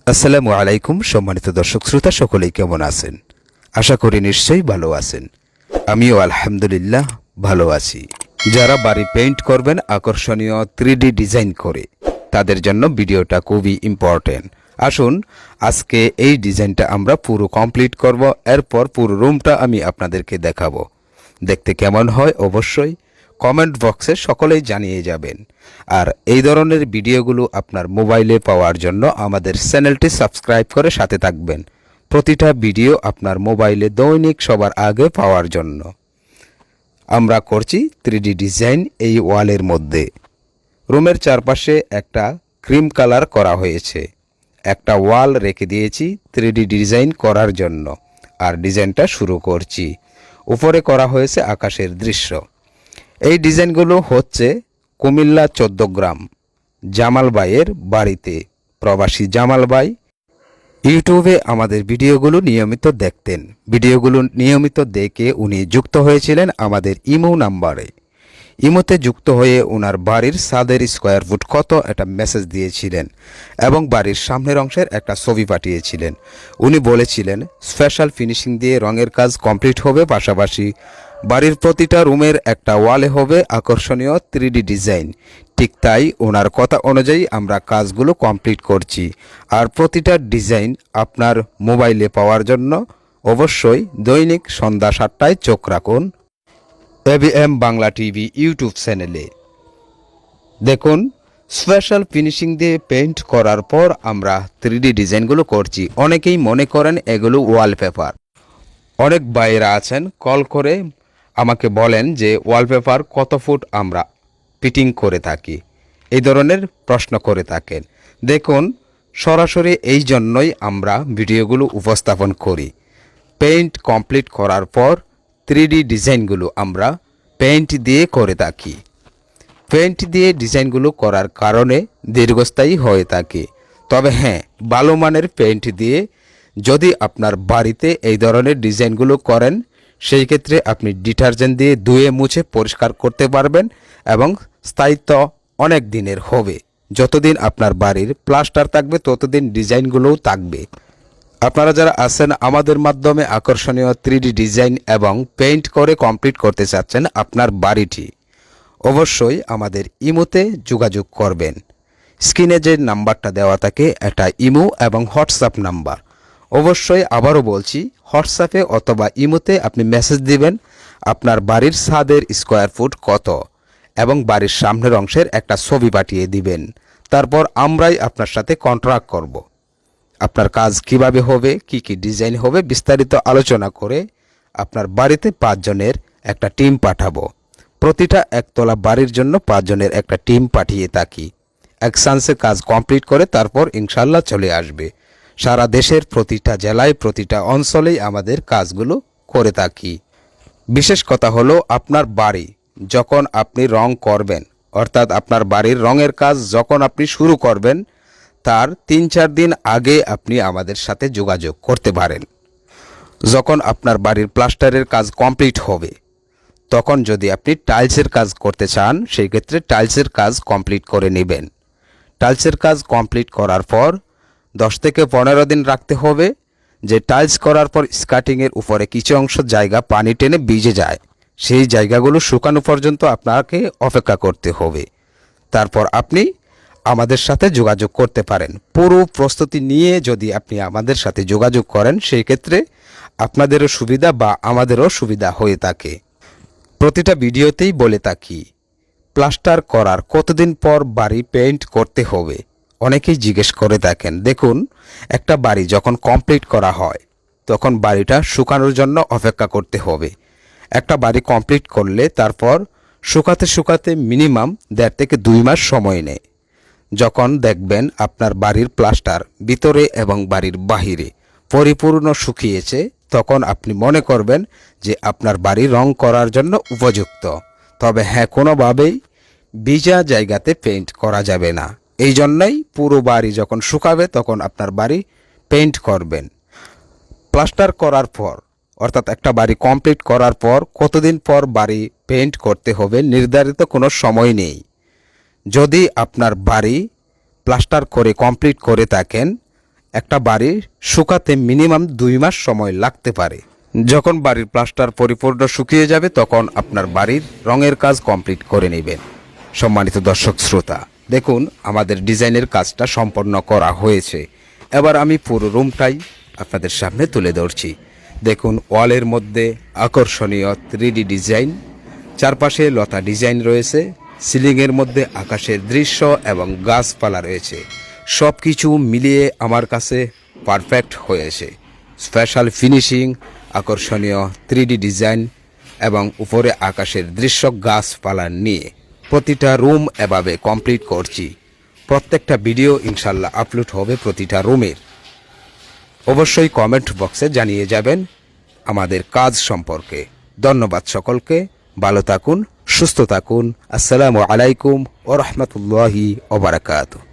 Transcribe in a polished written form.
আসসালামু আলাইকুম সম্মানিত দর্শক শ্রোতা সকলেই কেমন আছেন? আশা করি নিশ্চয়ই ভালো আছেন। আমিও আলহামদুলিল্লাহ ভালো আছি। যারা বাড়ি পেইন্ট করবেন আকর্ষণীয় 3D ডিজাইন করে, তাদের জন্য ভিডিওটা খুবই ইম্পর্টেন্ট। আসুন আজকে এই ডিজাইনটা আমরা পুরো কমপ্লিট করব, এরপর পুরো রুমটা আমি আপনাদেরকে দেখাবো। দেখতে কেমন হয় অবশ্যই কমেন্ট বক্সে সকলেই জানিয়ে যাবেন। আর এই ধরনের ভিডিওগুলো আপনার মোবাইলে পাওয়ার জন্য আমাদের চ্যানেলটি সাবস্ক্রাইব করে সাথে থাকবেন, প্রতিটা ভিডিও আপনার মোবাইলে দৈনিক সবার আগে পাওয়ার জন্য। আমরা করছি 3D ডিজাইন এই ওয়ালের মধ্যে। রুমের চারপাশে একটা ক্রিম কালার করা হয়েছে, একটা ওয়াল রেখে দিয়েছি 3D ডিজাইন করার জন্য। আর ডিজাইনটা শুরু করছি। উপরে করা হয়েছে আকাশের দৃশ্য। এই ডিজাইনগুলো হচ্ছে কুমিল্লা 14 গ্রাম জামাল ভাইয়ের বাড়িতে। প্রবাসী জামাল ভাই ইউটিউবে আমাদের ভিডিওগুলো নিয়মিত দেখতেন। ভিডিওগুলো নিয়মিত দেখে উনি যুক্ত হয়েছিলেন আমাদের ইমো নাম্বারে। ইমোতে যুক্ত হয়ে ওনার বাড়ির ছাদের স্কোয়ার ফুট কত একটা মেসেজ দিয়েছিলেন এবং বাড়ির সামনের অংশের একটা ছবি পাঠিয়েছিলেন। উনি বলেছিলেন স্পেশাল ফিনিশিং দিয়ে রঙের কাজ কমপ্লিট হবে, পাশাপাশি বাড়ির প্রতিটা রুমের একটা ওয়ালে হবে আকর্ষণীয় 3D ডিজাইন। ঠিক তাই ওনার কথা অনুযায়ী আমরা কাজগুলো কমপ্লিট করছি। আর প্রতিটা ডিজাইন আপনার মোবাইলে পাওয়ার জন্য অবশ্যই দৈনিক সন্ধ্যা 7টায় চোখ রাখুন এবিএম বাংলা টিভি ইউটিউব চ্যানেলে। দেখুন স্পেশাল ফিনিশিং দিয়ে পেইন্ট করার পর আমরা 3D ডিজাইনগুলো করছি। অনেকেই মনে করেন এগুলো ওয়ালপেপার। অনেক ভাইয়েরা আছেন কল করে আমাকে বলেন যে ওয়ালপেপার কত ফুট আমরা ফিটিং করে থাকি, এই ধরনের প্রশ্ন করে থাকেন। দেখুন সরাসরি এই জন্যই আমরা ভিডিওগুলো উপস্থাপন করি। পেইন্ট কমপ্লিট করার পর 3D ডিজাইনগুলো আমরা পেইন্ট দিয়ে করে থাকি। পেইন্ট দিয়ে ডিজাইনগুলো করার কারণে দীর্ঘস্থায়ী হয়ে থাকে। তবে হ্যাঁ, ভালো মানের পেইন্ট দিয়ে যদি আপনার বাড়িতে এই ধরনের ডিজাইনগুলো করেন, সেই ক্ষেত্রে আপনি ডিটারজেন্ট দিয়ে ধুয়ে মুছে পরিষ্কার করতে পারবেন এবং স্থায়িত্ব অনেক দিনের হবে। যতদিন আপনার বাড়ির প্লাস্টার থাকবে ততদিন ডিজাইনগুলোও থাকবে। আপনারা যারা আছেন আমাদের মাধ্যমে আকর্ষণীয় 3D ডিজাইন এবং পেইন্ট করে কমপ্লিট করতে চাচ্ছেন আপনার বাড়িটি, অবশ্যই আমাদের ইমোতে যোগাযোগ করবেন। স্ক্রিনে যে নাম্বারটা দেওয়া থাকে এটা ইমো এবং হোয়াটসঅ্যাপ নাম্বার। অবশ্যই আবারও বলছি, হোয়াটসঅ্যাপে অথবা ইমোতে আপনি মেসেজ দিবেন আপনার বাড়ির ছাদের স্কোয়ার ফুট কত এবং বাড়ির সামনের অংশের একটা ছবি পাঠিয়ে দিবেন। তারপর আমরাই আপনার সাথে কন্ট্রাক্ট করব। আপনার কাজ কিভাবে হবে, কি কি ডিজাইন হবে বিস্তারিত আলোচনা করে আপনার বাড়িতে 5 জনের একটা টিম পাঠাবো। প্রতিটা একতলা বাড়ির জন্য 5 জনের একটা টিম পাঠিয়ে থাকি। এক চান্সে কাজ কমপ্লিট করে তারপর ইনশাল্লাহ চলে আসবে। সারা দেশের প্রতিটা জেলায় প্রতিটা অঞ্চলেই আমাদের কাজগুলো করে থাকি। বিশেষ কথা হলো আপনার বাড়ি যখন আপনি রং করবেন, অর্থাৎ আপনার বাড়ির রঙের কাজ যখন আপনি শুরু করবেন, তার 3-4 দিন আগে আপনি আমাদের সাথে যোগাযোগ করতে পারেন। যখন আপনার বাড়ির প্লাস্টারের কাজ কমপ্লিট হবে, তখন যদি আপনি টাইলসের কাজ করতে চান, সেই ক্ষেত্রে টাইলসের কাজ কমপ্লিট করে নেবেন। টাইলসের কাজ কমপ্লিট করার পর 10 থেকে 15 দিন রাখতে হবে। যে টাইলস করার পর স্কার্টিংয়ের উপরে কিছু অংশ জায়গা পানি টেনে ভিজে যায়, সেই জায়গাগুলো শুকানো পর্যন্ত আপনাকে অপেক্ষা করতে হবে। তারপর আপনি আমাদের সাথে যোগাযোগ করতে পারেন। পুরো প্রস্তুতি নিয়ে যদি আপনি আমাদের সাথে যোগাযোগ করেন, সেই ক্ষেত্রে আপনাদেরও সুবিধা বা আমাদেরও সুবিধা হয়ে থাকে। প্রতিটা ভিডিওতেই বলে থাকি প্লাস্টার করার কতদিন পর বাড়ি পেইন্ট করতে হবে, অনেকেই জিজ্ঞেস করে থাকেন। দেখুন একটা বাড়ি যখন কমপ্লিট করা হয় তখন বাড়িটা শুকানোর জন্য অপেক্ষা করতে হবে। একটা বাড়ি কমপ্লিট করলে তারপর শুকাতে শুকাতে মিনিমাম 1.5 থেকে 2 মাস সময় নেয়। যখন দেখবেন আপনার বাড়ির প্লাস্টার ভিতরে এবং বাড়ির বাহিরে পরিপূর্ণ শুকিয়েছে, তখন আপনি মনে করবেন যে আপনার বাড়ি রং করার জন্য উপযুক্ত। তবে হ্যাঁ, কোনোভাবেই ভিজা জায়গাতে পেইন্ট করা যাবে না। এই জন্যই পুরো বাড়ি যখন শুকাবে তখন আপনার বাড়ি পেইন্ট করবেন। প্লাস্টার করার পর, অর্থাৎ একটা বাড়ি কমপ্লিট করার পর কতদিন পর বাড়ি পেইন্ট করতে হবে নির্ধারিত কোনো সময় নেই। যদি আপনার বাড়ি প্লাস্টার করে কমপ্লিট করে থাকেন একটা বাড়ি শুকাতে মিনিমাম 2 মাস সময় লাগতে পারে। যখন বাড়ির প্লাস্টার পরিপূর্ণ শুকিয়ে যাবে তখন আপনার বাড়ির রঙের কাজ কমপ্লিট করে নেবেন। সম্মানিত দর্শক শ্রোতা, দেখুন আমাদের ডিজাইনের কাজটা সম্পন্ন করা হয়েছে। এবার আমি পুরো রুমটাই আপনাদের সামনে তুলে ধরছি। দেখুন ওয়ালের মধ্যে আকর্ষণীয় 3D ডিজাইন, চারপাশে লতা ডিজাইন রয়েছে, সিলিংয়ের মধ্যে আকাশের দৃশ্য এবং গাছপালা রয়েছে। সব কিছু মিলিয়ে আমার কাছে পারফেক্ট হয়েছে। স্পেশাল ফিনিশিং, আকর্ষণীয় 3D ডিজাইন এবং উপরে আকাশের দৃশ্য গাছপালা নিয়ে প্রতিটা রুম এভাবে কমপ্লিট করছি। প্রত্যেকটা ভিডিও ইনশাল্লাহ আপলোড হবে প্রতিটা রুমের। অবশ্যই কমেন্ট বক্সে জানিয়ে যাবেন আমাদের কাজ সম্পর্কে। ধন্যবাদ সকলকে, ভালো থাকুন, সুস্থ থাকুন। আসসালামু আলাইকুম ওয়া রাহমাতুল্লাহি ওয়া বারাকাতুহু।